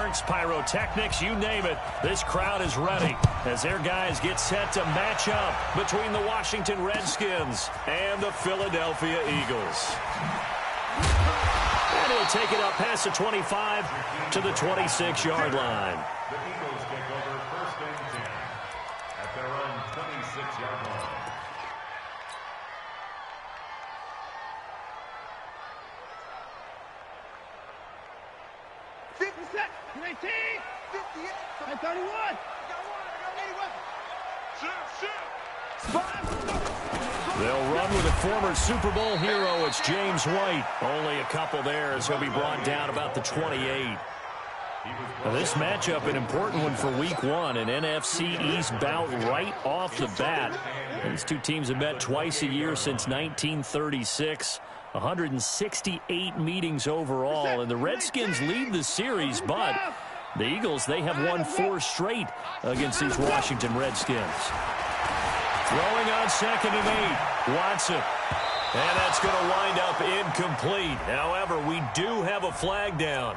fireworks, pyrotechnics, you name it. This crowd is ready as their guys get set to match up between the Washington Redskins and the Philadelphia Eagles. And he'll take it up past the 25 to the 26-yard line. The Eagles take over first and 10 at their own 26-yard line. They'll run with a former Super Bowl hero. It's James White. Only a couple there as he'll be brought down about the 28. Now this matchup, an important one for Week 1, an NFC East bout right off the bat. These two teams have met twice a year since 1936. 168 meetings overall, and the Redskins lead the series, but the Eagles, they have won 4 straight against these Washington Redskins. Throwing on 2nd and 8, Watson. And that's going to wind up incomplete. However, we do have a flag down.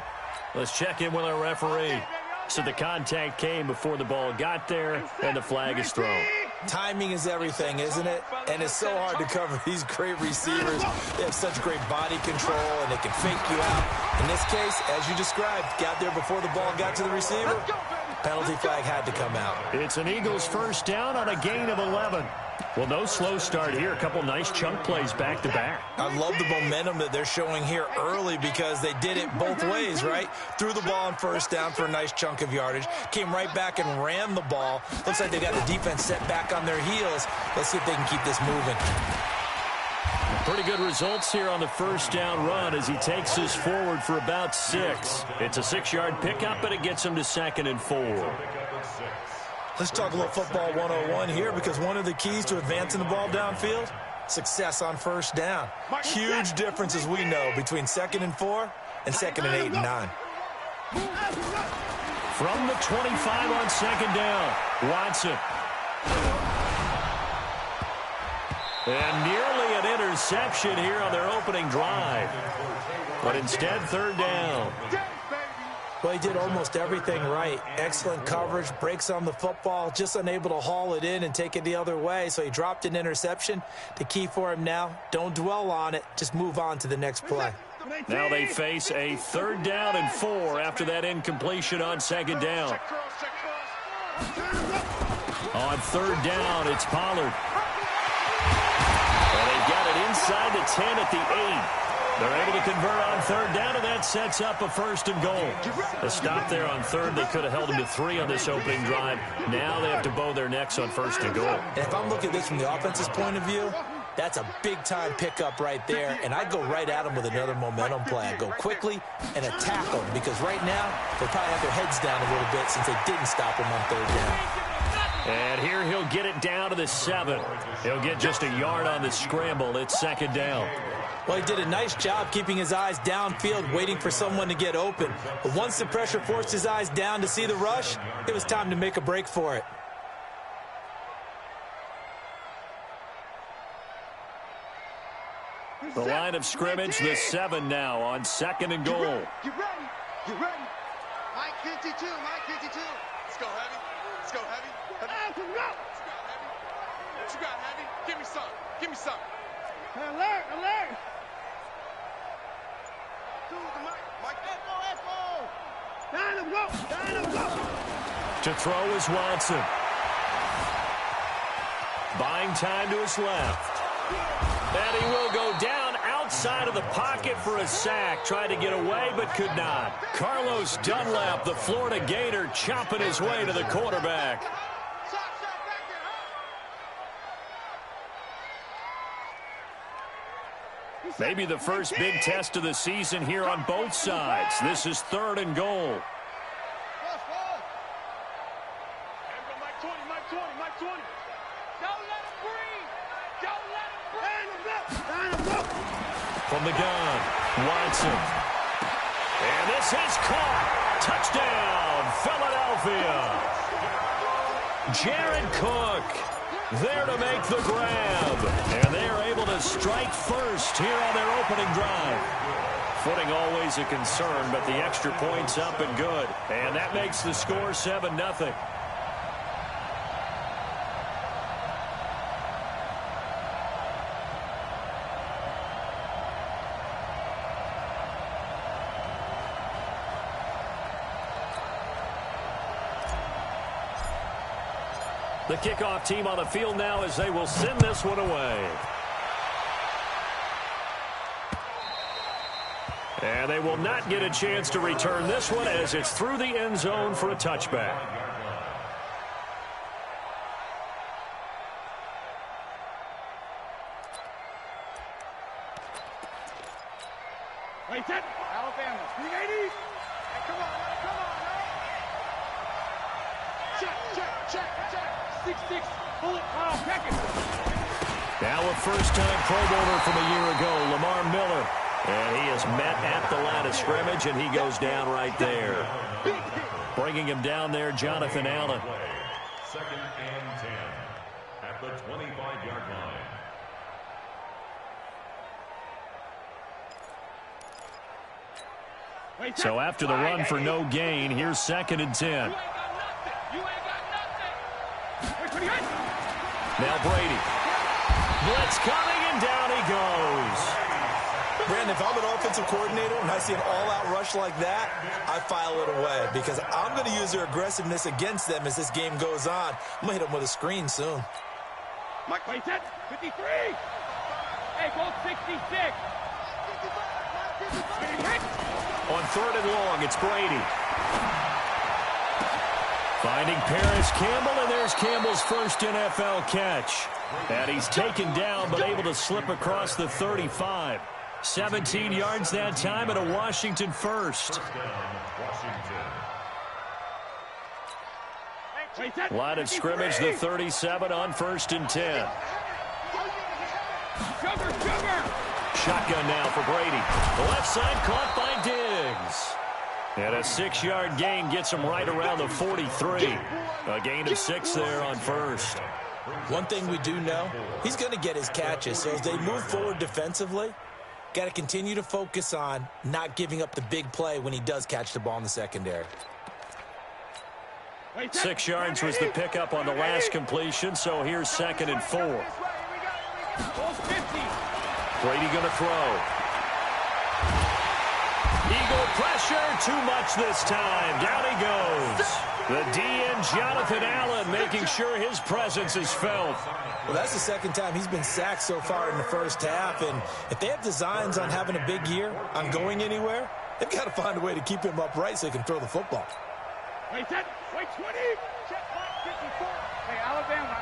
Let's check in with our referee. So the contact came before the ball got there, and the flag is thrown. Timing is everything, isn't it? And it's so hard to cover these great receivers. They have such great body control, and they can fake you out. In this case, as you described, got there before the ball got to the receiver. Penalty flag had to come out. It's an Eagles first down on a gain of 11. Well, no slow start here. A couple nice chunk plays back-to-back. I love the momentum that they're showing here early because they did it both ways, right? Threw the ball on first down for a nice chunk of yardage. Came right back and ran the ball. Looks like they got the defense set back on their heels. Let's see if they can keep this moving. Pretty good results here on the first down run as he takes us forward for about 6. It's a 6-yard pickup, but it gets him to 2nd and 4. Let's talk a little football 101 here because one of the keys to advancing the ball downfield, success on first down. Huge difference, as we know, between 2nd and 4 and 2nd and 8 and 9. From the 25 on 2nd down, Watson. And nearly an interception here on their opening drive. But instead, 3rd down. Well, he did almost everything right. Excellent coverage, breaks on the football, just unable to haul it in and take it the other way. So he dropped an interception. The key for him now, don't dwell on it. Just move on to the next play. Now they face a 3rd down and 4 after that incompletion on 2nd down. On 3rd down, it's Pollard. And they've got it inside the 10 at the 8. They're able to convert on 3rd down, and that sets up a 1st and goal. A stop there on 3rd. They could have held him to 3 on this opening drive. Now they have to bow their necks on 1st and goal. And if I'm looking at this from the offense's point of view, that's a big-time pickup right there, and I'd go right at him with another momentum play. I'd go quickly and attack them because right now they probably have their heads down a little bit since they didn't stop him on 3rd down. And here he'll get it down to the 7. He'll get just a yard on the scramble. It's 2nd down. Well, he did a nice job keeping his eyes downfield, waiting for someone to get open. But once the pressure forced his eyes down to see the rush, it was time to make a break for it. The line of scrimmage, the 7 now on 2nd and goal. Get ready. Get ready. Mike 52. Mike 52. Let's go heavy. Let's go heavy. Let's go heavy. What you got, heavy? Give me some. Give me some. Alert. Alert. To throw is Watson. Buying time to his left. And he will go down outside of the pocket for a sack. Tried to get away, but could not. Carlos Dunlap, the Florida Gator, chopping his way to the quarterback. Maybe the first big test of the season here on both sides. This is 3rd and goal. From the gun, Watson. And this is caught. Touchdown, Philadelphia. Jared Cook there to make the grab. And they are able to strike first here on their opening drive. Footing always a concern, but the extra point's up and good. And that makes the score 7-0. The kickoff team on the field now as they will send this one away. And they will not get a chance to return this one as it's through the end zone for a touchback. Wait, set. Alabama. 380. Hey, come on. Check. 6-6. Pull it. Oh, check it. Now a first-time Pro Bowler from a year ago, Lamar Miller. And he is met at the line of scrimmage, and he goes down right there. Bringing him down there, Jonathan Allen. 2nd and 10 at the 25-yard line. So after the run for no gain, here's 2nd and 10. Now Brady. Blitz coming, and down he goes. Brandon, if I'm an offensive coordinator and I see an all-out rush like that, I file it away because I'm going to use their aggressiveness against them as this game goes on. I'm going to hit them with a screen soon. Mike, wait, set. 53. Hey, both 66. On 3rd and long, it's Brady. Finding Paris Campbell, and there's Campbell's first NFL catch. And he's taken down, but able to slip across the 35. 17 yards that time, and a Washington first. Line of scrimmage, the 37 on 1st and 10. Shotgun now for Brady. The left side caught by Diggs. And a 6-yard gain gets him right around the 43. A gain of 6 there on 1st. One thing we do know, he's going to get his catches. So as they move forward defensively, got to continue to focus on not giving up the big play when he does catch the ball in the secondary. 6 yards was the pickup on the last completion, so here's 2nd and 4. Brady going to throw. Eagle pressure, too much this time. Down he goes. The DN, Jonathan Allen, making sure his presence is felt. Well, that's the 2nd time he's been sacked so far in the first half, and if they have designs on having a big year, on going anywhere, they've got to find a way to keep him upright so he can throw the football. Wait, 10. Wait, 20. Check clock, 54. Hey, Alabama.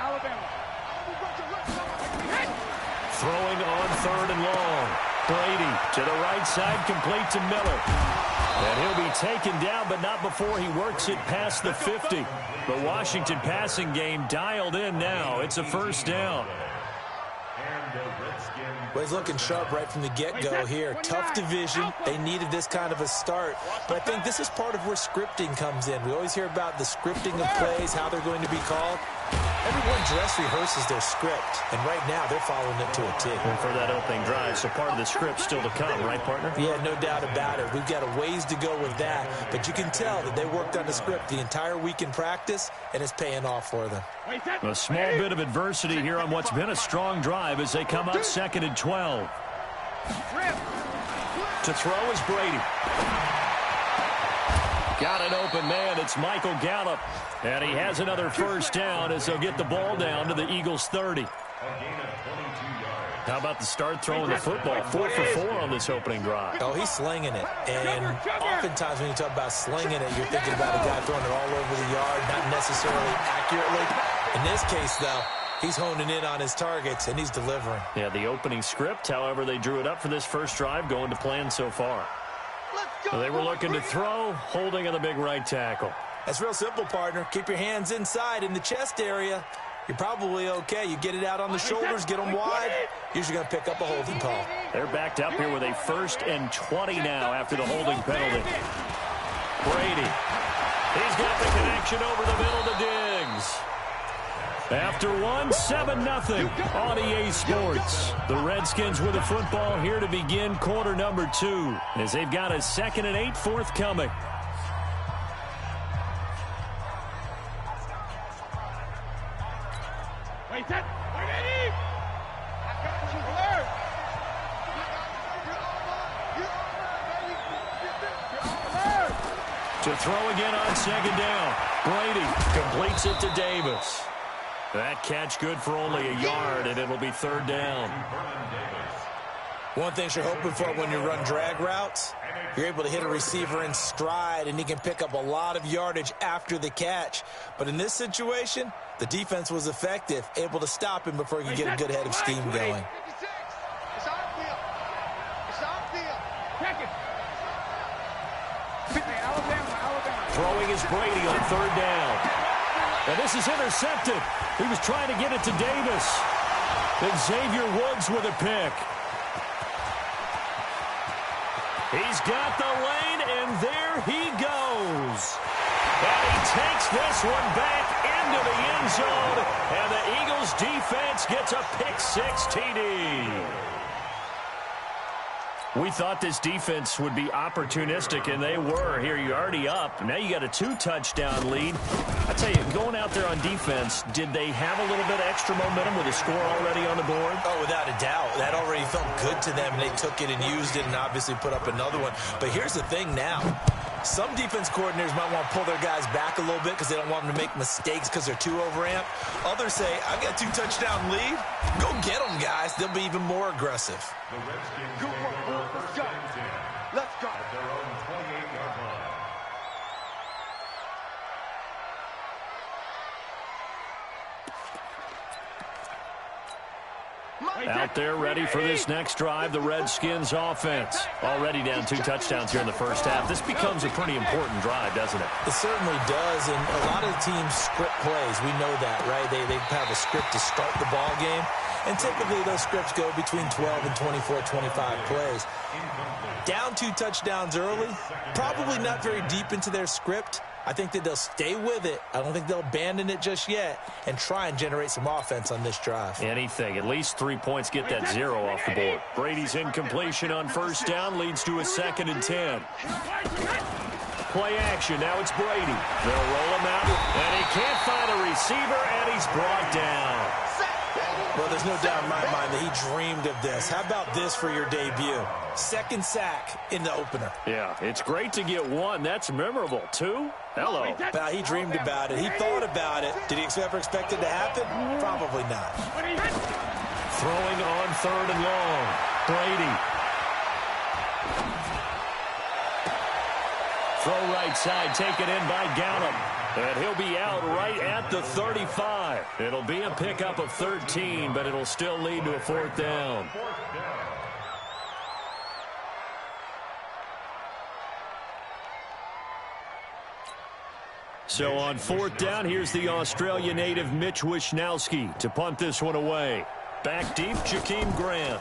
Throwing on 3rd and long. Brady to the right side, complete to Miller. And he'll be taken down, but not before he works it past the 50. The Washington passing game dialed in now. It's a 1st down. Well, he's looking sharp right from the get-go here. Tough division. They needed this kind of a start. But I think this is part of where scripting comes in. We always hear about the scripting of plays, how they're going to be called. Everyone dress rehearses their script, and right now they're following it to a T. And for that opening drive, so part of the script still to come, right, partner? Yeah, no doubt about it. We've got a ways to go with that, but you can tell that they worked on the script the entire week in practice, and it's paying off for them. A small bit of adversity here on what's been a strong drive as they come up 2nd and 12. To throw is Brady. Got an open man. It's Michael Gallup. And he has another 1st down as they'll get the ball down to the Eagles' 30. How about the start throwing the football? 4 for 4 on this opening drive. Oh, he's slinging it. And oftentimes when you talk about slinging it, you're thinking about a guy throwing it all over the yard, not necessarily accurately. In this case, though, he's honing in on his targets, and he's delivering. Yeah, the opening script, however, they drew it up for this first drive, going to plan so far. So they were looking to throw, holding on the big right tackle. That's real simple, partner. Keep your hands inside in the chest area. You're probably okay. You get it out on the shoulders, get them wide. Usually going to pick up a holding call. They're backed up here with a 1st and 20 now after the holding penalty. Brady. He's got the connection over the middle to Diggs. After one, 7-0 on EA Sports. The Redskins with the football here to begin quarter number 2 as they've got a 2nd and 8 forthcoming. To throw again on 2nd down. Brady completes it to Davis. That catch good for only a yard, and it'll be 3rd down. One thing you're hoping for when you run drag routes, you're able to hit a receiver in stride, and he can pick up a lot of yardage after the catch. But in this situation, the defense was effective, able to stop him before he could get a good head of steam going. Throwing is Brady on 3rd down. And this is intercepted. He was trying to get it to Davis. Then Xavier Woods with a pick. He's got the lane, and there he goes. And he takes this one back into the end zone, and the Eagles defense gets a pick-6 TD. We thought this defense would be opportunistic, and they were. Here, you're already up. Now you got a 2-touchdown lead. I tell you, going out there on defense, did they have a little bit of extra momentum with a score already on the board? Oh, without a doubt. That already felt good to them. They took it and used it and obviously put up another one. But here's the thing now. Some defense coordinators might want to pull their guys back a little bit because they don't want them to make mistakes because they're too overamped. Others say, I've got a 2-touchdown lead. Go get them, guys. They'll be even more aggressive. The Redskins Good work, boy. Let's go. Let's go. at their own 28-yard line. Out there ready for this next drive, the Redskins offense. Already down 2 touchdowns here in the first half. This becomes a pretty important drive, doesn't it? It certainly does, and a lot of the teams script plays. We know that, right? They have a script to start the ball game, and typically those scripts go between 12 and 24, 25 plays. Down 2 touchdowns early, probably not very deep into their script. I think that they'll stay with it. I don't think they'll abandon it just yet and try and generate some offense on this drive. Anything. At least 3 points, get that 0 off the board. Brady's incompletion on 1st down leads to a 2nd and 10. Play action. Now it's Brady. They'll roll him out, and he can't find a receiver, and he's brought down. Well, there's no doubt in my mind that he dreamed of this. How about this for your debut? 2nd sack in the opener. Yeah, it's great to get 1. That's memorable. 2? Hello. But he dreamed about it. He thought about it. Did he ever expect it to happen? Probably not. Throwing on 3rd and long. Brady. Throw right side, taken in by Gallup. And he'll be out right at the 35. It'll be a pickup of 13, but it'll still lead to a 4th down. So on 4th down, here's the Australia native Mitch Wishnowsky to punt this one away. Back deep, Jakeem Grant.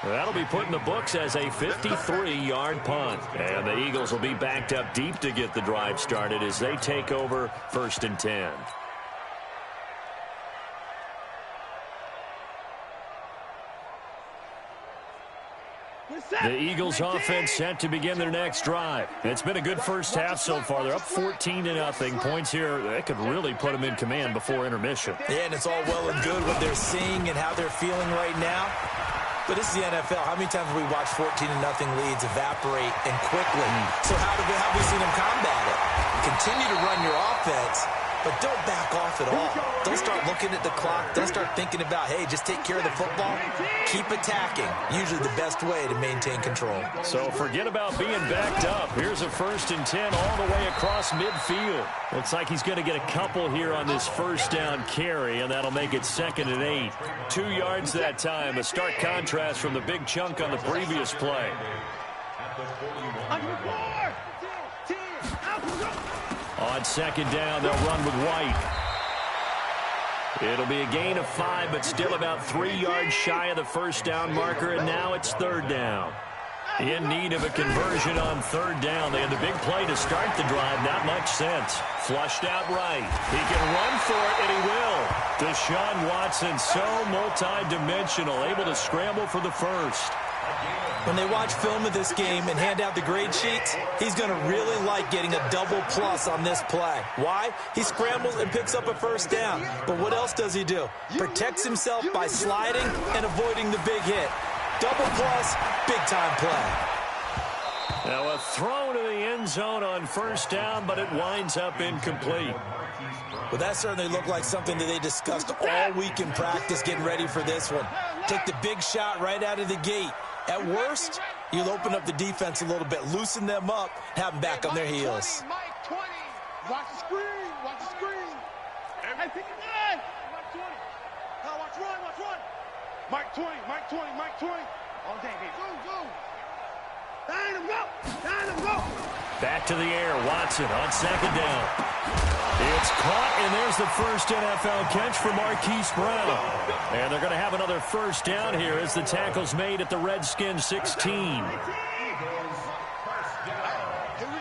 That'll be put in the books as a 53-yard punt. And the Eagles will be backed up deep to get the drive started as they take over 1st and 10. The Eagles offense set to begin their next drive. It's been a good first half so far. They're up 14-0. Points here, that could really put them in command before intermission. Yeah, and it's all well and good what they're seeing and how they're feeling right now. But this is the NFL. How many times have we watched 14-0 leads evaporate and quickly? So how have we seen them combat it? Continue to run your offense, but don't back off at all. Don't start looking at the clock. Don't start thinking about, hey, just take care of the football. Keep attacking. Usually the best way to maintain control. So forget about being backed up. Here's a 1st and 10 all the way across midfield. Looks like he's going to get a couple here on this 1st down carry, and that'll make it 2nd and 8. 2 yards that time. A stark contrast from the big chunk on the previous play. On 2nd down, they'll run with White. It'll be a gain of 5, but still about 3 yards shy of the 1st down marker, and now it's 3rd down. In need of a conversion on third down. They had the big play to start the drive. Not much sense. Flushed out right. He can run for it, and he will. Deshaun Watson, so multi-dimensional, able to scramble for the first. When they watch film of this game and hand out the grade sheets, he's going to really like getting a double plus on this play. Why? He scrambles and picks up a first down. But what else does he do? Protects himself by sliding and avoiding the big hit. Double plus, big-time play. Now a throw to the end zone on first down, but it winds up incomplete. Well, that certainly looked like something that they discussed all week in practice getting ready for this one. Take the big shot right out of the gate. At worst, you'll open up the defense a little bit, loosen them up, have them back on their heels. Mike 20. Watch the screen. Watch the screen. Hey, 59. Mike 20. Now watch run. Watch run. Mike 20. Mike 20. Mike 20. All day, baby. Go. Down him, go. Down him, go. Back to the air. Watson on second down. It's caught, and there's the first NFL catch for Marquise Brown. And they're going to have another first down here as the tackle's made at the Redskins 16. Here we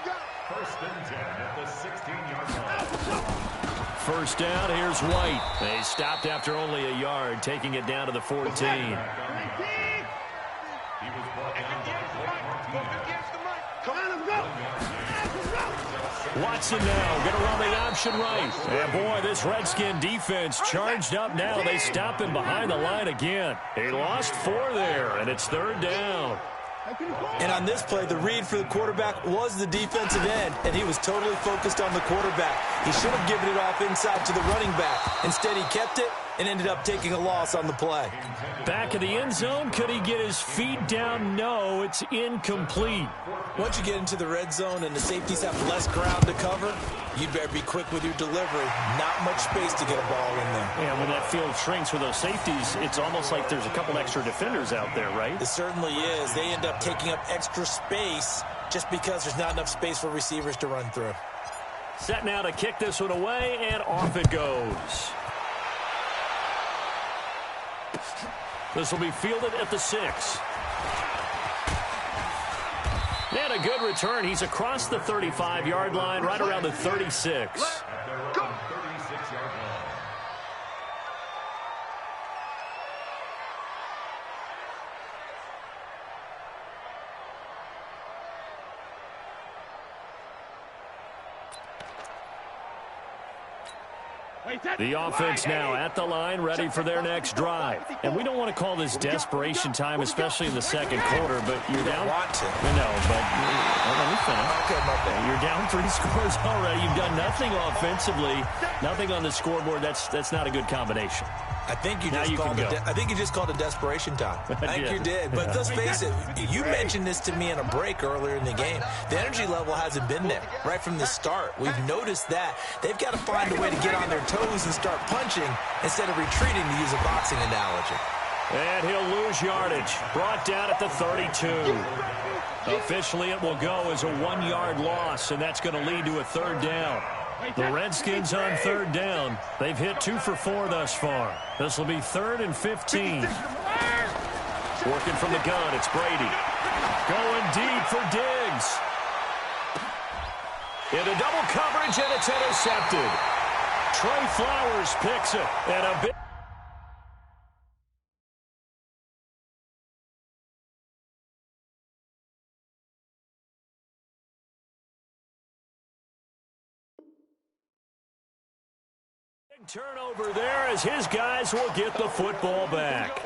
go. First and 10 at the 16-yard line. First down, here's White. They stopped after only a yard, taking it down to the 14. He was brought down by Watson now going to run the option right. And boy, this Redskin defense charged up now. They stop him behind the line again. He lost 4 there, and it's third down. And on this play, the read for the quarterback was the defensive end, and he was totally focused on the quarterback. He should have given it off inside to the running back. Instead, he kept it and ended up taking a loss on the play. Back in the end zone, could he get his feet down? No, it's incomplete. Once you get into the red zone and the safeties have less ground to cover, you better be quick with your delivery. Not much space to get a ball in there. Yeah, when that field shrinks for those safeties, it's almost like there's a couple extra defenders out there, right? It certainly is. They end up taking up extra space just because there's not enough space for receivers to run through. Set now to kick this one away, and off it goes. This will be fielded at the 6. And a good return. He's across the 35-yard line, right around the 36. Go. 36-yard line. The offense now at the line, ready for their next drive. And we don't want to call this desperation time, especially in the second quarter, but you're down. Want to. No, but let me finish. Okay, my bad. You're down 3 scores already. You've done nothing offensively, nothing on the scoreboard. That's not a good combination. I think you just called it desperation time. I think you did. But let's face it, you mentioned this to me in a break earlier in the game. The energy level hasn't been there right from the start. We've noticed that. They've got to find a way to get on their toes and start punching instead of retreating, to use a boxing analogy. And he'll lose yardage. Brought down at the 32. Officially, it will go as a 1-yard loss, and that's going to lead to a third down. The Redskins on third down. They've hit 2 for 4 thus far. This will be 3rd and 15. Working from the gun, it's Brady. Going deep for Diggs. Into double coverage, and it's intercepted. Trey Flowers picks it. And a big... turnover there as his guys will get the football back.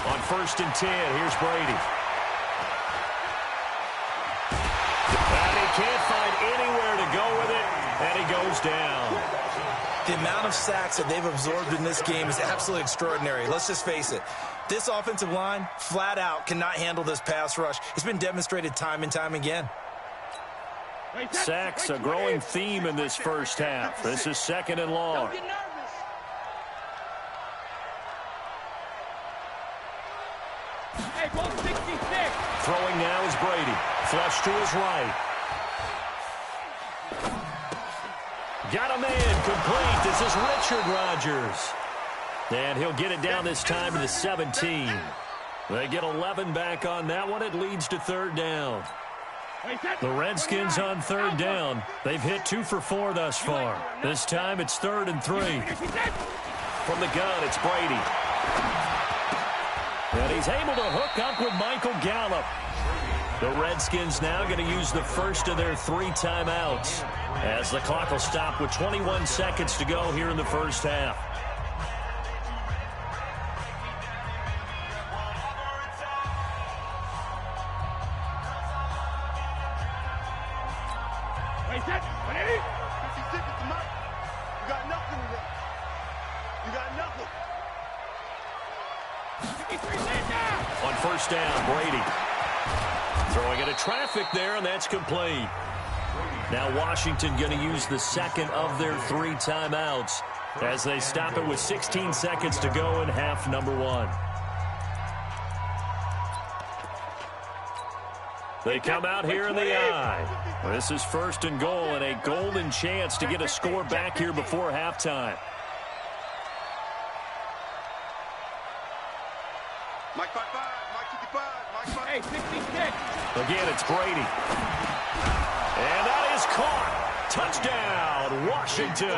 On 1st and 10, here's Brady. And he can't find anywhere to go with it, and he goes down. The amount of sacks that they've absorbed in this game is absolutely extraordinary. Let's just face it. This offensive line, flat out, cannot handle this pass rush. It's been demonstrated time and time again. Sacks, a growing theme in this first half. This is 2nd and long. Throwing now is Brady. Flush to his right. Got a man complete. This is Richard Rodgers. And he'll get it down this time to the 17. They get 11 back on that one. It leads to third down. The Redskins on third down. They've hit 2 for 4 thus far. This time it's 3rd and 3. From the gun, it's Brady. And he's able to hook up with Michael Gallup. The Redskins now going to use the first of their 3 timeouts as the clock will stop with 21 seconds to go here in the first half. On first down, Brady. Throwing into traffic there, and that's complete. Now Washington going to use the second of their 3 timeouts as they stop it with 16 seconds to go in half number 1. They come out here in the eye. This is 1st and goal and a golden chance to get a score back here before halftime. Mike 55, Mike 55, Mike 55. Hey, 66. Again, it's Brady. And that is caught. Touchdown, Washington.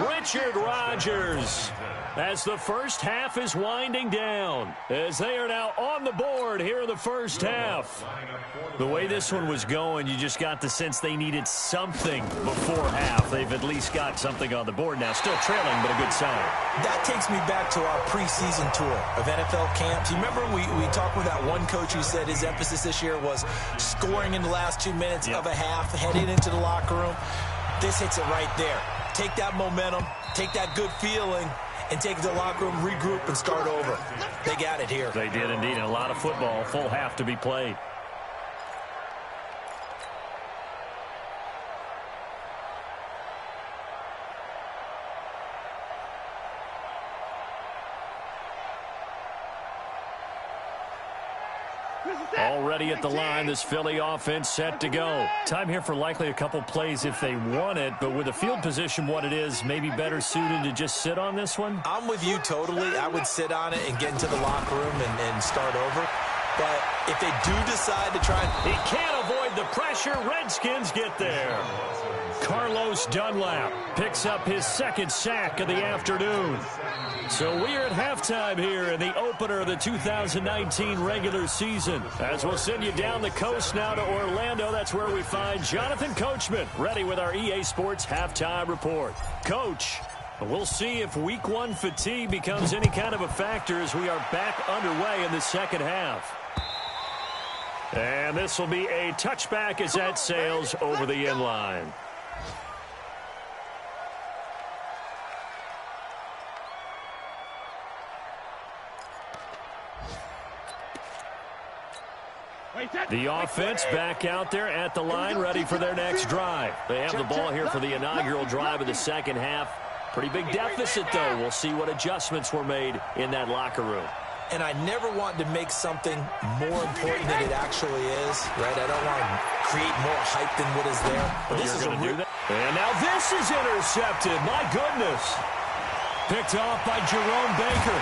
Richard Rodgers. As the first half is winding down, as they are now on the board here in the first half. The way this one was going, you just got the sense they needed something before half. They've at least got something on the board now. Still trailing, but a good sign. That takes me back to our preseason tour of NFL camps. You remember we talked with that one coach who said his emphasis this year was scoring in the last 2 minutes of a half, heading into the locker room. This hits it right there. Take that momentum, take that good feeling, and take it to the locker room, regroup, and start over. They got it here. They did indeed. And a lot of football, full half to be played. Already at the line, this Philly offense set to go. Time here for likely a couple plays if they want it, but with the field position what it is, maybe better suited to just sit on this one? I'm with you totally. I would sit on it and get into the locker room and start over. But if they do decide to try and... He can't avoid the pressure. Redskins get there. Carlos Dunlap picks up his 2nd sack of the afternoon. So we are at halftime here in the opener of the 2019 regular season. As we'll send you down the coast now to Orlando, that's where we find Jonathan Coachman ready with our EA Sports halftime report. Coach, we'll see if week 1 fatigue becomes any kind of a factor as we are back underway in the second half. And this will be a touchback as that sails over the end line. The offense back out there at the line, ready for their next drive. They have the ball here for the inaugural drive of the second half. Pretty big deficit, though. We'll see what adjustments were made in that locker room. And I never want to make something more important than it actually is, right? I don't want to create more hype than what is there. But this is going to do that. And now this is intercepted. My goodness. Picked off by Jerome Baker.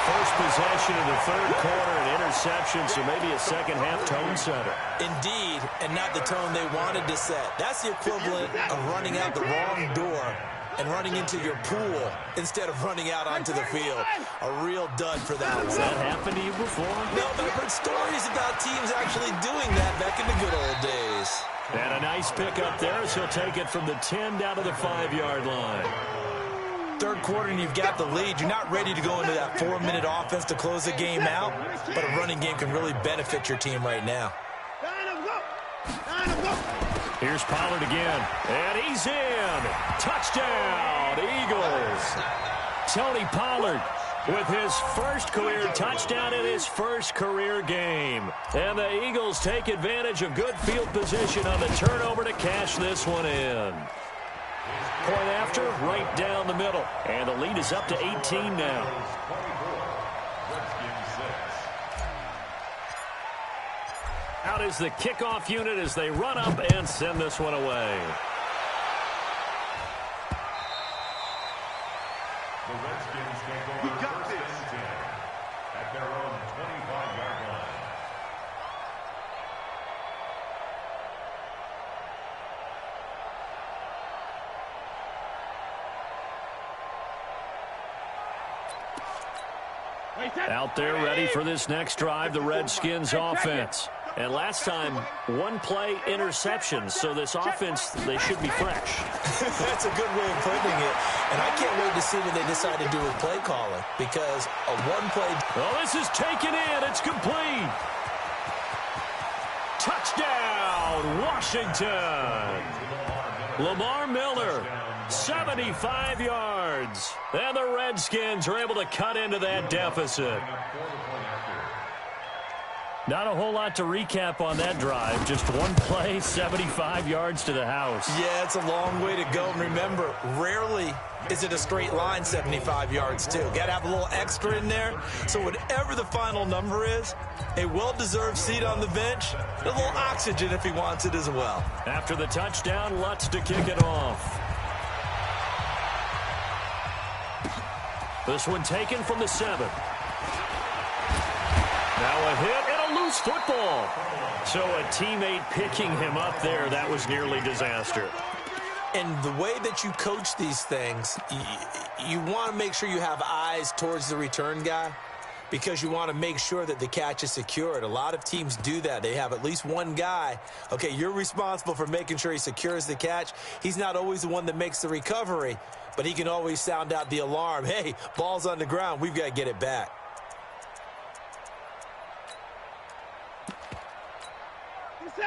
First possession of the third quarter, an interception, so maybe a second-half tone setter. Indeed, and not the tone they wanted to set. That's the equivalent of running out the wrong door and running into your pool instead of running out onto the field. A real dud for that one. Has that happened to you before? No, but I've heard stories about teams actually doing that back in the good old days. And a nice pick up there as he'll take it from the 10 down to the 5-yard line. Third quarter and you've got the lead. You're not ready to go into that 4-minute offense to close the game out, but a running game can really benefit your team right now. Here's Pollard again, and he's in. Touchdown, Eagles. Tony Pollard with his first career touchdown in his first career game. And the Eagles take advantage of good field position on the turnover to cash this one in. Point after, right down the middle. And the lead is up to 18 now. Out is the kickoff unit as they run up and send this one away. The Redskins take over first and 10 at their own 25-yard line. Out there ready for this next drive, the Redskins offense. And last time, one-play interception, so this offense, they should be fresh. That's a good way of putting it. And I can't wait to see what they decide to do with play calling, because a one-play... Oh, this is taken in. It's complete. Touchdown, Washington. Lamar Miller, 75 yards. And the Redskins are able to cut into that deficit. Not a whole lot to recap on that drive. Just one play, 75 yards to the house. Yeah, it's a long way to go. And remember, rarely is it a straight line 75 yards, too. Got to have a little extra in there. So whatever the final number is, a well-deserved seat on the bench, a little oxygen if he wants it as well. After the touchdown, Lutz to kick it off. This one taken from the 7. Now a hit and a loose football. So a teammate picking him up there, that was nearly disaster. And the way that you coach these things, you want to make sure you have eyes towards the return guy, because you want to make sure that the catch is secured. A lot of teams do that. They have at least one guy. Okay, you're responsible for making sure he secures the catch. He's not always the one that makes the recovery, but he can always sound out the alarm. Hey, ball's on the ground. We've got to get it back.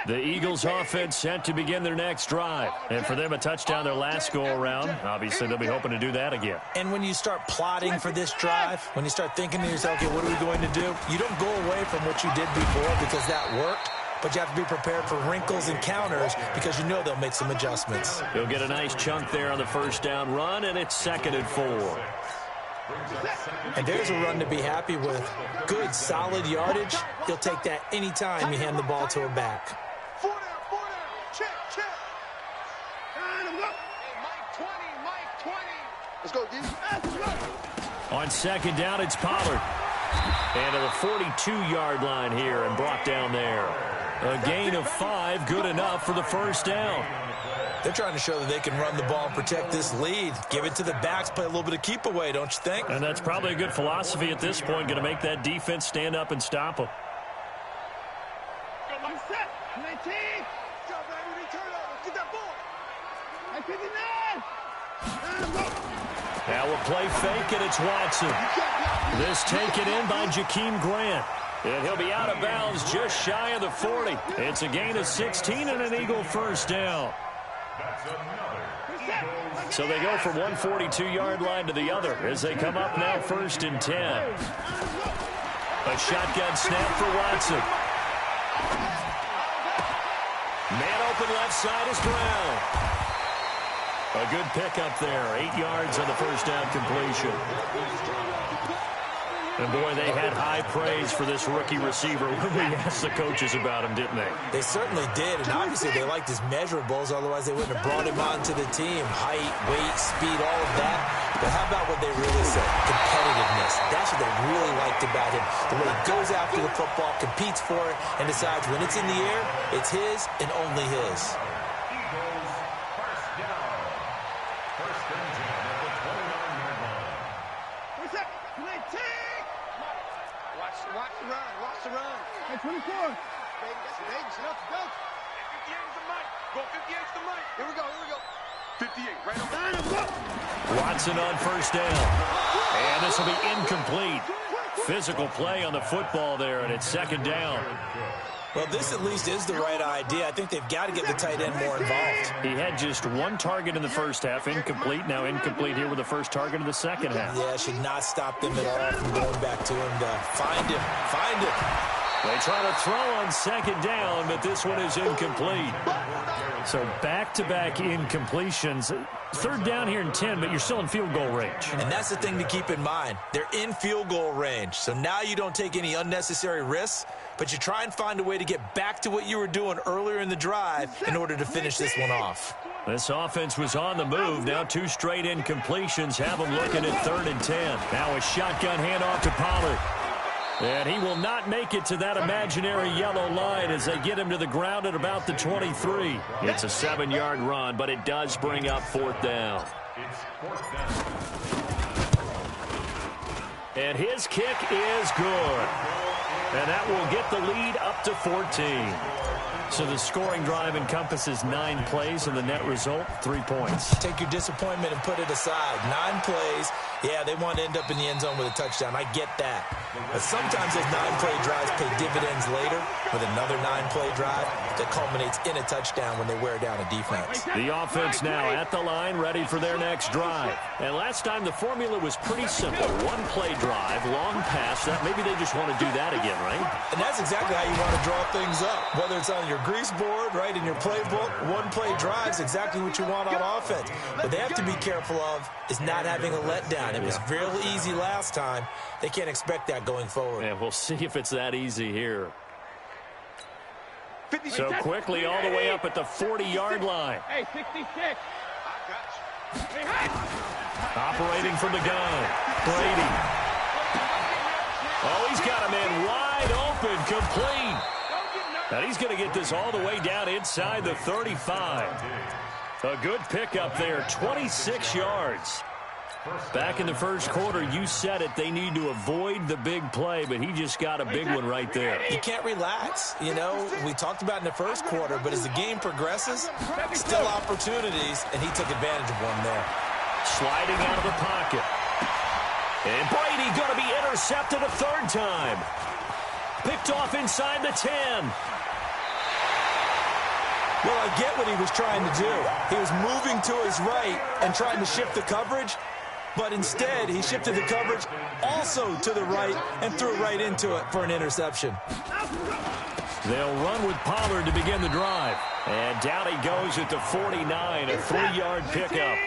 The Eagles offense set to begin their next drive. And for them, a touchdown their last go-around. Obviously, they'll be hoping to do that again. And when you start plotting for this drive, when you start thinking to yourself, okay, what are we going to do? You don't go away from what you did before because that worked, but you have to be prepared for wrinkles and counters because you know they'll make some adjustments. He'll get a nice chunk there on the first down run, and it's 2nd and 4. And there's a run to be happy with. Good, solid yardage. He'll take that anytime you hand the ball to a back. 4 down, check. Hey, Mike 20. Let's go, D. On 2nd down, it's Pollard. And to the 42-yard line here and brought down there. A gain of 5, good enough for the first down. They're trying to show that they can run the ball and protect this lead. Give it to the backs, play a little bit of keep away, don't you think? And that's probably a good philosophy at this point, going to make that defense stand up and stop them. Now a play fake, and it's Watson. This taken in by Jakeem Grant. And he'll be out of bounds just shy of the 40. It's a gain of 16 and an Eagle first down. So they go from one 42-yard line to the other as they come up now 1st and 10. A shotgun snap for Watson. Man open left side is Brown. A good pickup there. 8 yards on the first down completion. And, boy, they had high praise for this rookie receiver when we asked the coaches about him, didn't they? They certainly did, and obviously they liked his measurables. Otherwise, they wouldn't have brought him onto the team. Height, weight, speed, all of that. But how about what they really said? Competitiveness. That's what they really liked about him. The way he goes after the football, competes for it, and decides when it's in the air, it's his and only his. Watch the run. Hey, 24. Vegas, go. 58's the mic. Go 58's the mic. Here we go. 58, right on. Watson on first down. And this will be incomplete. Physical play on the football there, and it's 2nd down. Well, this at least is the right idea. I think they've got to get the tight end more involved. He had just one target in the first half, incomplete. Now incomplete here with the first target of the second half. Yeah, should not stop them at all from going back to him to find him. They try to throw on second down, but this one is incomplete. So back-to-back incompletions. Third down here in 10, but you're still in field goal range. And that's the thing to keep in mind. They're in field goal range. So now you don't take any unnecessary risks, but you try and find a way to get back to what you were doing earlier in the drive in order to finish this one off. This offense was on the move. Now 2 straight incompletions have them looking at 3rd and 10. Now a shotgun handoff to Pollard. And he will not make it to that imaginary yellow line as they get him to the ground at about the 23. It's a 7-yard run, but it does bring up 4th down. It's 4th down. And his kick is good. And that will get the lead up to 14. So the scoring drive encompasses 9 plays, and the net result, 3 points. Take your disappointment and put it aside. 9 plays. Yeah, they want to end up in the end zone with a touchdown. I get that. But sometimes those 9-play drives pay dividends later with another 9-play drive that culminates in a touchdown when they wear down a defense. The offense now at the line, ready for their next drive. And last time the formula was pretty simple. 1-play drive, long pass. That maybe they just want to do that again, right? And that's exactly how you want to draw things up. Whether it's on your grease board, right, in your playbook, 1-play drives exactly what you want on offense. But they have to be careful of is not having a letdown. It was real easy last time. They can't expect that going forward. And we'll see if it's that easy here. So quickly all the way up at the 40-yard line. Hey, 66. Operating from the gun. Brady. Oh, he's got a man wide open, complete. And he's going to get this all the way down inside the 35. A good pickup there, 26 yards. Back in the first quarter, you said it, they need to avoid the big play, but he just got a big one right there. You can't relax. You know, we talked about in the first quarter, but as the game progresses, still opportunities, and he took advantage of one there. Sliding out of the pocket. And Brady going to be intercepted a 3rd time. Picked off inside the 10. Well, I get what he was trying to do. He was moving to his right and trying to shift the coverage, but instead he shifted the coverage also to the right and threw right into it for an interception. They'll run with Pollard to begin the drive. And down he goes at the 49, a 3-yard pickup.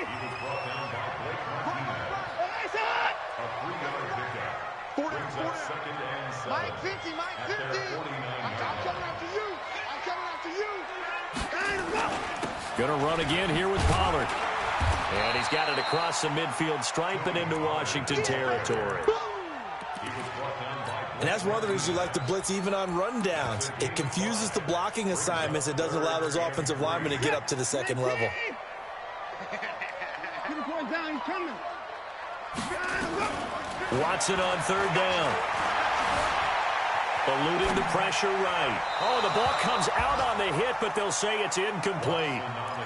Mike 50, Mike 50. I'm coming after you. I'm coming after you. Going to run again here with Pollard. And he's got it across the midfield stripe and into Washington territory. And that's one of the reasons you like to blitz even on rundowns. It confuses the blocking assignments. It doesn't allow those offensive linemen to get up to the second level. Watson on 3rd down. Eluding the pressure right. Oh, the ball comes out on the hit, but they'll say it's incomplete.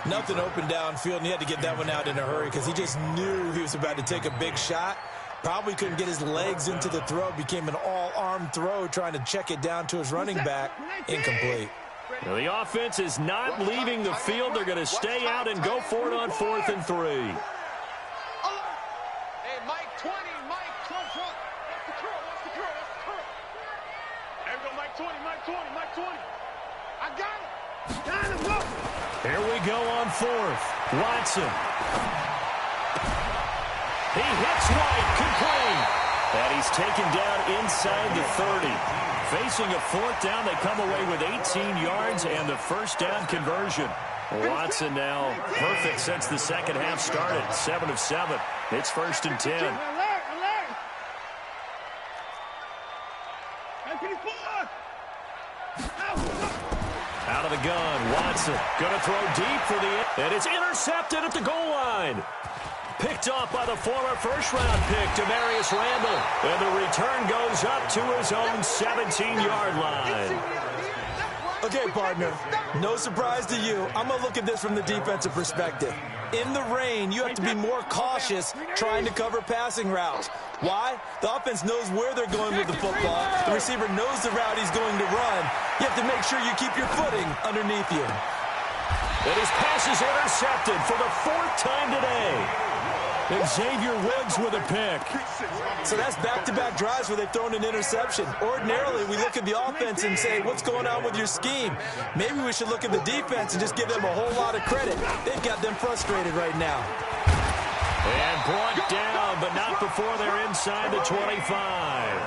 Nothing open downfield, and he had to get that one out in a hurry because he just knew he was about to take a big shot. Probably couldn't get his legs into the throw. Became an all-arm throw trying to check it down to his running back. Incomplete. Now, the offense is not leaving the field. They're going to stay out and go for it on 4th and 3. Hey, Mike 20, Mike 20. What's the curl? What's the curl? What's the curl? There we go, Mike 20, Mike 20, Mike 20. I got it. Got him, go. Here we go on 4th. Watson. He hits White, complete. And he's taken down inside the 30. Facing a 4th down, they come away with 18 yards and the 1st down conversion. Watson now perfect since the second half started. 7 of 7. It's 1st and 10. Alert, alert. Out of the gun, Watson going to throw deep for the, and it's intercepted at the goal line. Picked off by the former first-round pick, Demarius Randall. And the return goes up to his own 17-yard line. Okay, partner, no surprise to you. I'm going to look at this from the defensive perspective. In the rain, you have to be more cautious trying to cover passing routes. Why? The offense knows where they're going with the football. The receiver knows the route he's going to run. You have to make sure you keep your footing underneath you. And his pass is intercepted for the 4th time today. Xavier Woods with a pick. So that's back-to-back drives where they've thrown an interception. Ordinarily, we look at the offense and say, what's going on with your scheme? Maybe we should look at the defense and just give them a whole lot of credit. They've got them frustrated right now. And brought down, but not before they're inside the 25.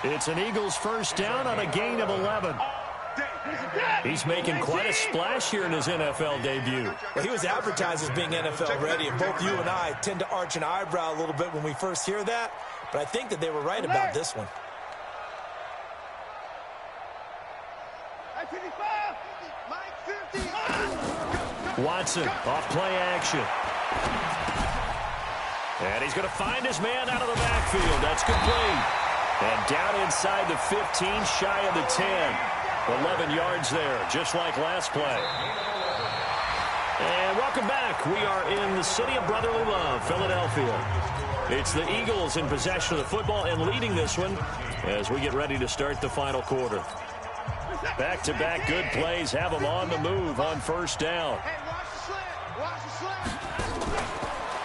It's an Eagles first down on a gain of 11. He's making quite a splash here in his NFL debut. Well, he was advertised as being NFL ready, and both you and I tend to arch an eyebrow a little bit when we first hear that, but I think that they were right about this one. Watson off play action. And he's going to find his man out of the backfield. That's complete. And down inside the 15, shy of the 10. 11 yards there, just like last play. And welcome back. We are in the city of brotherly love, Philadelphia. It's the Eagles in possession of the football and leading this one as we get ready to start the final quarter. Back-to-back good plays have them on the move on first down.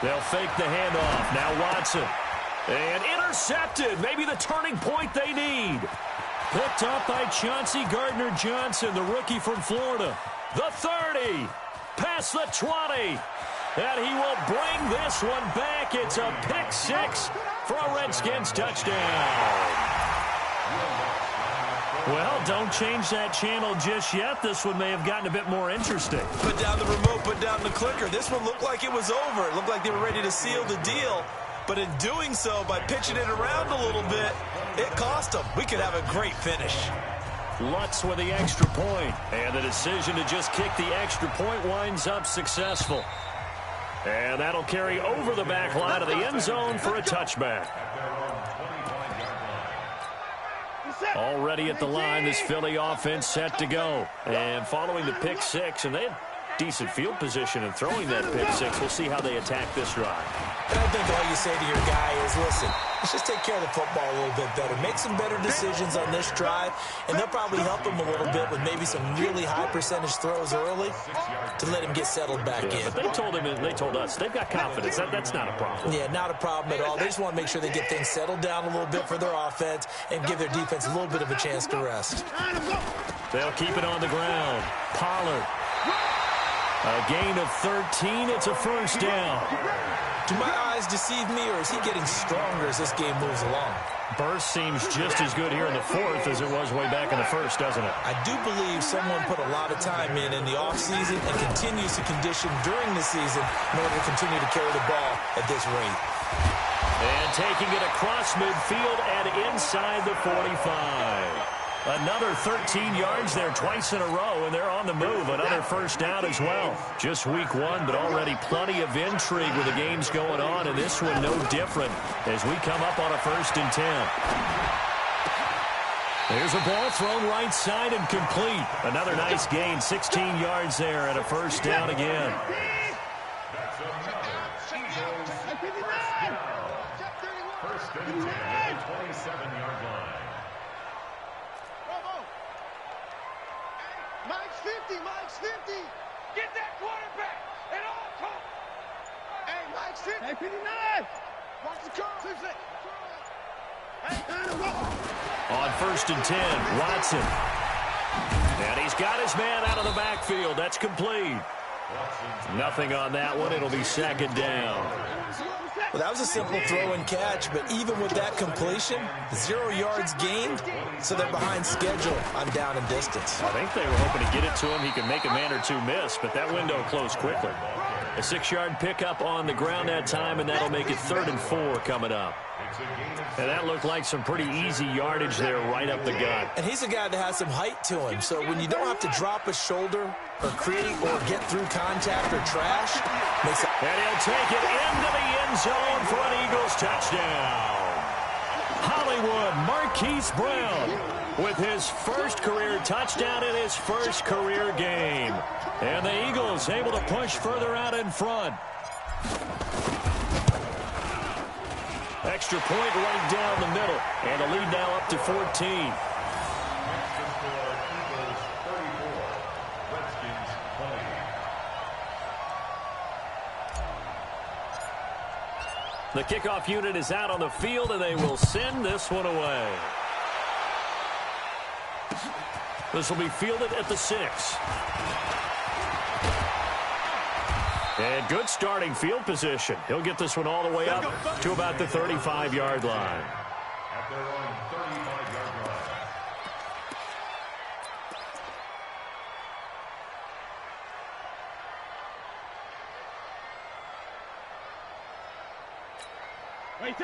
They'll fake the handoff. Now Watson. And intercepted. Maybe the turning point they need. Picked up by Chauncey Gardner-Johnson, the rookie from Florida. The 30. Past the 20. And he will bring this one back. It's a pick six for a Redskins touchdown. Well, don't change that channel just yet. This one may have gotten a bit more interesting. Put down the remote, put down the clicker. This one looked like it was over. It looked like they were ready to seal the deal. But in doing so, by pitching it around a little bit, it cost them. We could have a great finish. Lutz with the extra point. And the decision to just kick the extra point winds up successful. And that'll carry over the back line of the end zone for a touchback. Already at the line, this Philly offense set to go. And following the pick six, and they had decent field position in throwing that pick six. We'll see how they attack this drive. And I think all you say to your guy is, listen, let's just take care of the football a little bit better. Make some better decisions on this drive, and they'll probably help him a little bit with maybe some really high percentage throws early to let him get settled back in. But they told us, they've got confidence. That's not a problem. Yeah, not a problem at all. They just want to make sure they get things settled down a little bit for their offense and give their defense a little bit of a chance to rest. They'll keep it on the ground. Pollard. A gain of 13. It's a first down. Do my eyes deceive me, or is he getting stronger as this game moves along? Burst seems just as good here in the fourth as it was way back in the first, doesn't it? I do believe someone put a lot of time in the offseason and continues to condition during the season in order to continue to carry the ball at this rate. And taking it across midfield and inside the 45. Another 13 yards there twice in a row, and they're on the move. Another first down as well. Just week one, but already plenty of intrigue with the games going on, and this one no different as we come up on a 1st and 10. There's a ball thrown right side and complete. Another nice gain, 16 yards there, and a first down again. First and 10 at the 27-yard line. Mike's 50. Get that quarterback at all costs. Hey, Mike's 50. Hey, 59. Watch the curl. On 1st and 10, Watson. And he's got his man out of the backfield. That's complete. Nothing on that one. It'll be 2nd down. Well, that was a simple throw and catch, but even with that completion, 0 yards gained, so they're behind schedule on down and distance. I think they were hoping to get it to him. He can make a man or two miss, but that window closed quickly. A 6-yard pickup on the ground that time, and that'll make it 3rd and 4 coming up. And that looked like some pretty easy yardage there right up the gut. And he's a guy that has some height to him, so when you don't have to drop a shoulder or create or get through contact or trash, makes it. And he'll take it into the end zone for an Eagles touchdown. Hollywood Marquise Brown with his first career touchdown in his first career game. And the Eagles able to push further out in front. Extra point right down the middle. And the lead now up to 14. The kickoff unit is out on the field, and they will send this one away. This will be fielded at the 6. And good starting field position. He'll get this one all the way up to about the 35-yard line. At their own 35-yard line.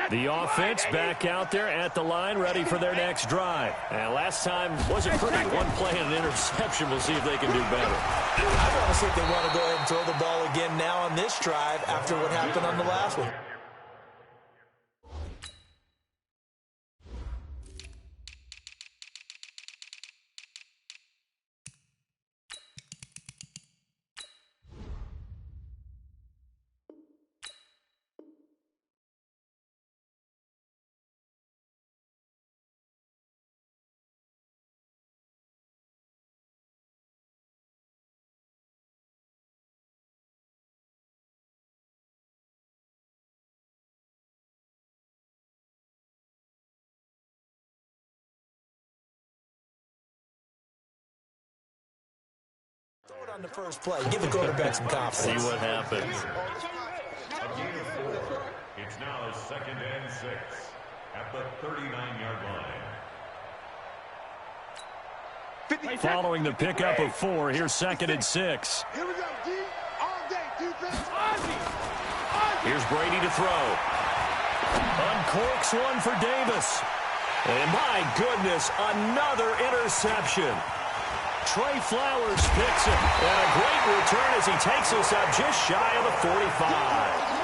The offense back out there at the line, ready for their next drive. And last time wasn't pretty. One play and an interception. We'll see if they can do better. I want to see if they want to go ahead and throw the ball again now on this drive after what happened on the last one. Throw it on the first play. Give the quarterback some confidence. See what happens. A gain of 4. It's now 2nd and 6 at the 39-yard line. Following the pickup of 4, here's 2nd and 6. Here we go, D. All day defense. Here's Brady to throw. Uncorks one for Davis. And my goodness, another interception. Trey Flowers picks it. And a great return as he takes us up just shy of the 45.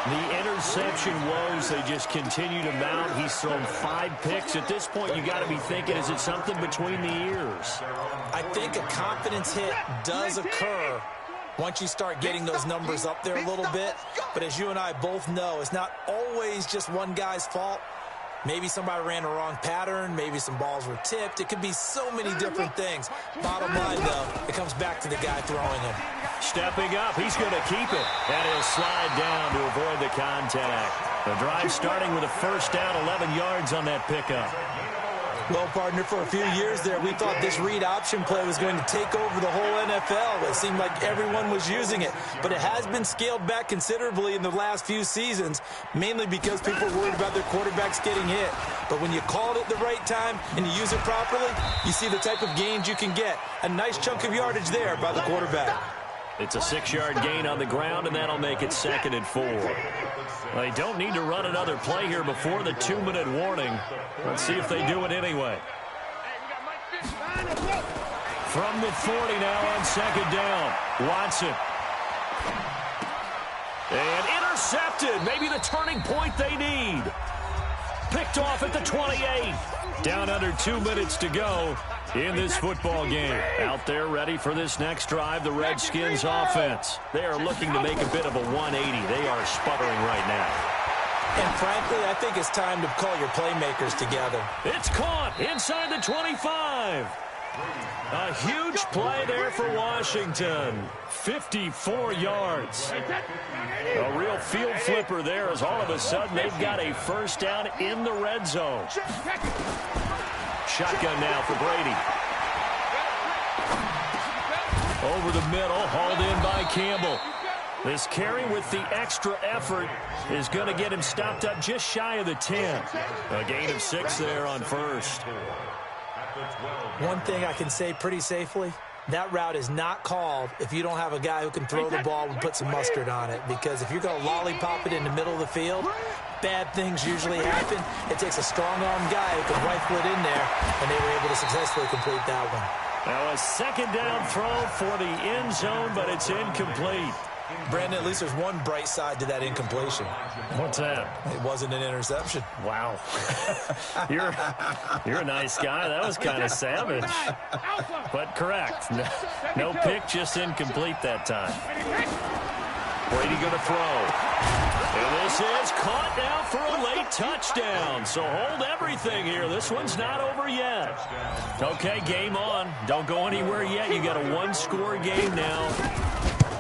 The interception woes, they just continue to mount. He's thrown 5 picks. At this point, you got to be thinking, is it something between the ears? I think a confidence hit does occur once you start getting those numbers up there a little bit. But as you and I both know, it's not always just one guy's fault. Maybe somebody ran a wrong pattern. Maybe some balls were tipped. It could be so many different things. Bottom line, though, it comes back to the guy throwing him. Stepping up, he's going to keep it. And he'll slide down to avoid the contact. The drive starting with a first down, 11 yards on that pickup. Well, partner, for a few years there, we thought this read option play was going to take over the whole NFL. It seemed like everyone was using it. But it has been scaled back considerably in the last few seasons, mainly because people are worried about their quarterbacks getting hit. But when you call it at the right time and you use it properly, you see the type of gains you can get. A nice chunk of yardage there by the quarterback. It's a 6-yard gain on the ground, and that'll make it 2nd and 4. They don't need to run another play here before the 2-minute warning. Let's see if they do it anyway. From the 40 now on 2nd down. Watson. And intercepted. Maybe the turning point they need. Picked off at the 28. Down under 2 minutes to go in this football game. Out there ready for this next drive, the Redskins offense. They are looking to make a bit of a 180. They are sputtering right now. And frankly, I think it's time to call your playmakers together. It's caught inside the 25. A huge play there for Washington. 54 yards. A real field flipper there as all of a sudden they've got a first down in the red zone. Shotgun now for Brady. Over the middle, hauled in by Campbell. This carry with the extra effort is going to get him stopped up just shy of the 10. A gain of 6 there on first. One thing I can say pretty safely, that route is not called if you don't have a guy who can throw the ball and put some mustard on it. Because if you're going to lollipop it in the middle of the field, bad things usually happen. It takes a strong-arm guy who can rifle it in there, and they were able to successfully complete that one. Now a second down throw for the end zone, but it's incomplete. Brandon, at least there's one bright side to that incompletion. What's that? It wasn't an interception. Wow. You're a nice guy. That was kind of savage. But correct. No pick, just incomplete that time. Brady going to throw. And this is caught now for a late touchdown. So hold everything here. This one's not over yet. Okay, game on. Don't go anywhere yet. You got a 1-score game now.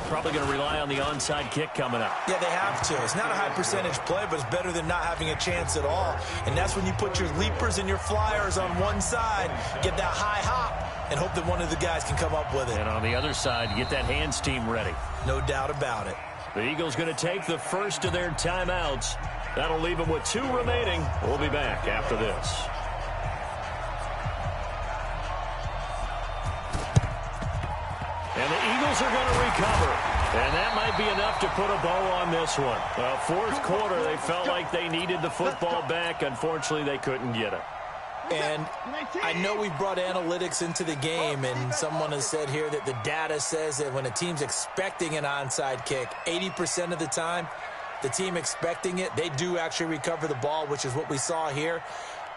Probably going to rely on the onside kick coming up. Yeah, they have to. It's not a high percentage play, but it's better than not having a chance at all. And that's when you put your leapers and your flyers on one side, get that high hop, and hope that one of the guys can come up with it. And on the other side, get that hands team ready. No doubt about it. The Eagles going to take the first of their timeouts. That'll leave them with 2 remaining. We'll be back after this. And the Eagles are going to recover. And that might be enough to put a bow on this one. Fourth quarter, they felt like they needed the football back. Unfortunately, they couldn't get it. And I know we brought analytics into the game, and someone has said here that the data says that when a team's expecting an onside kick, 80% of the time, the team expecting it, they do actually recover the ball, which is what we saw here.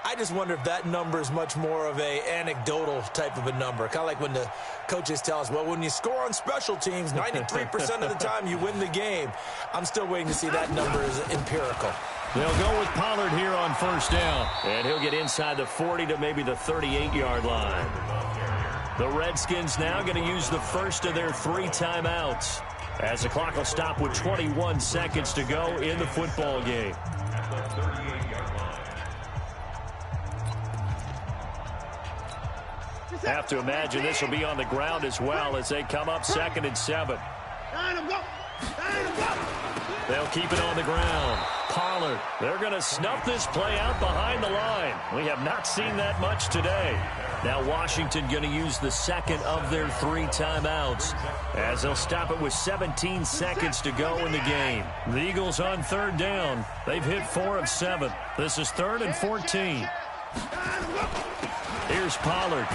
I just wonder if that number is much more of a anecdotal type of a number. Kind of like when the coaches tell us, well, when you score on special teams, 93% of the time you win the game. I'm still waiting to see that number is empirical. They'll go with Pollard here on first down. And he'll get inside the 40 to maybe the 38-yard line. The Redskins now going to use the first of their 3 timeouts, as the clock will stop with 21 seconds to go in the football game. Have to imagine this will be on the ground as well as they come up 2nd and 7. They'll keep it on the ground. Pollard, they're going to snuff this play out behind the line. We have not seen that much today. Now Washington going to use the second of their 3 timeouts, as they'll stop it with 17 seconds to go in the game. The Eagles on 3rd down. They've hit 4 of 7. This is 3rd and 14. Here's Pollard.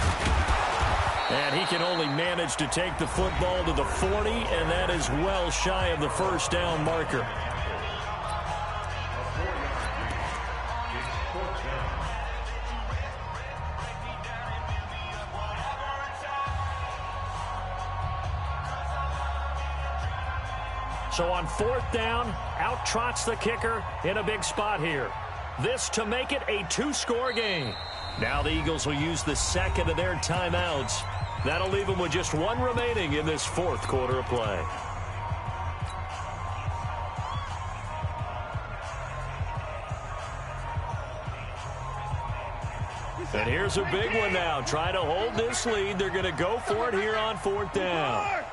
And he can only manage to take the football to the 40, and that is well shy of the first down marker. So on 4th down, out trots the kicker in a big spot here. This to make it a 2-score game. Now the Eagles will use the second of their timeouts. That'll leave them with just 1 remaining in this 4th quarter of play. And here's a big one now. Trying to hold this lead. They're going to go for it here on 4th down.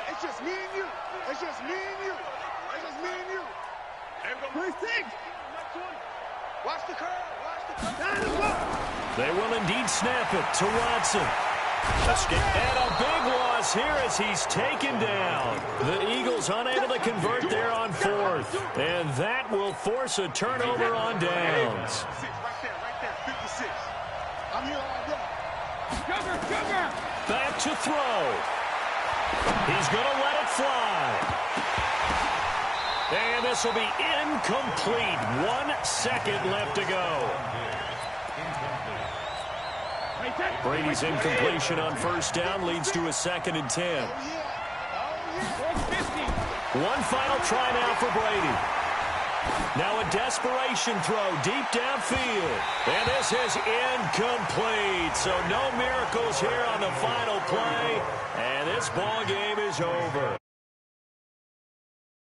It's just me and you. It's just me and you. It's just me and you. First thing. Watch the curve. Watch the curve. They will indeed snap it to Watson. And a big loss here as he's taken down. The Eagles unable to convert there on 4th. And that will force a turnover on downs. Right there, 56. I'm here all day. Cover. Back to throw. He's going to let it fly. And this will be incomplete. 1 second left to go. Brady's incompletion on first down leads to a 2nd and 10. One final try now for Brady. Now a desperation throw deep downfield. And this is incomplete. So no miracles here on the final play. And this ball game is over.